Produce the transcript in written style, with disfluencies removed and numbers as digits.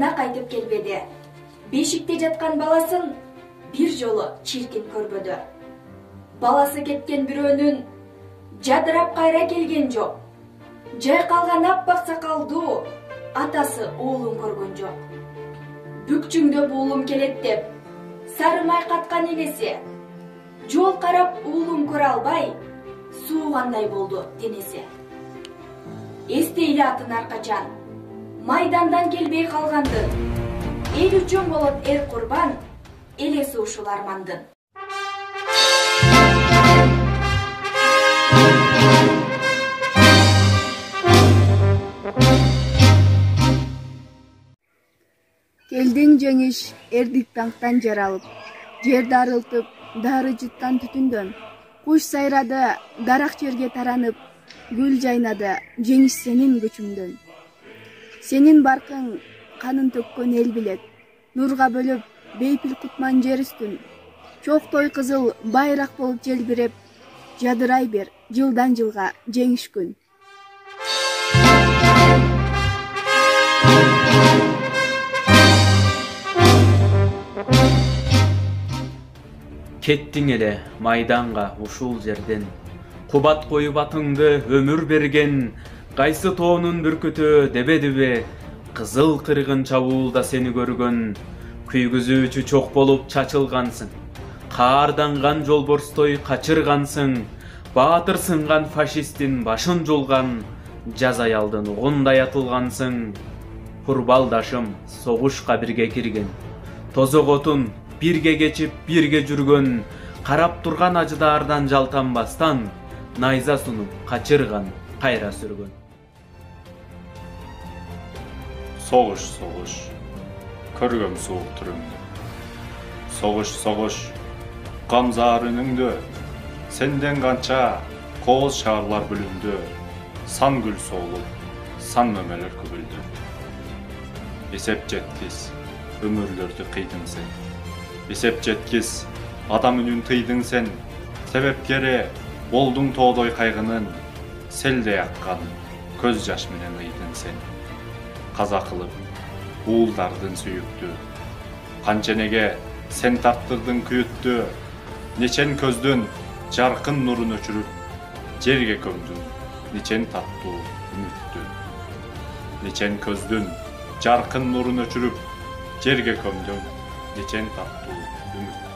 жана кайтып келбеди. Бешикте жаткан баласын бир жолу чиркин көрбөдү. Баласы кеткен бирөөнүн жадырап кайра келген жок. Жайкалган аппак сакалдуу атасы уулун көргөн жок. Бүкчүңдөп уулум келет деп сары май каткан энеси. Жол карап уулум көрө албай, суугандай болду денеси. Эстейли атын аркачан, майдандан келбей калгандын. Эл үчүн болот эр курбан, элеси ушул армандын. Элдин жеңиш эрдик таңктан жаралып, жер дарылтып, дары жыткан түтүндөн, куш сайрады, дарак жерге таранып, гүл жайнады, жеңиш сенин көчүңдөн. Сенин баркың канын төккөн эл билет, нурга бөлөп, бейпил кутман жер үстүн. Чоктой кызыл байрак болуп желбиреп, жадырай бер жылдан жылга жеңиш күн. Кеттиң эле майданга ушул жерден, кубат коюп атыңды өмүр берген, кайсы тоонун бүркүтү дебедиби, кызыл кыргын чабуулда сени көргөн, күйгүзүүчү чок болуп чачылгансың, каарданган жолборстой качыргансың, баатыр сынган фашисттин башын жулган, жаз аялдын угундай атылгансың. Курбалдашым согушка бирге кирген, тозок отун бирге кечип, бирге жүргөн, карап турган ажыдаардан жалтанбастан, найза сунуп качырган, кайра сүргөн. Согуш, согуш, көргөм суук түрүңдү. Согуш, согуш, камзаар үнүңдү, сенден канча кооз шаарлар бүлүндү, сан гүл соолуп, сан мөмөлөр күбүлдү. Эсеп жеткис, өмүрлөрдү кыйдың сен. Эсеп жеткис, адам үнүн тыйдың сен, себепкери болдуң тоодой кайгынын, селдей аккан көз жаш менен ыйдың сен. Каза кылып, уулдардын сүйүктү, канченеге сен таптырдың күйүттү, нечен көздүн жаркын нурун өчүрүп, жерге көмдүң, нечен таттуу үмүттү. Нечен көздүн жаркын нурун өчүрүп, жерге көмдүң, нечен таттуу үмүттү.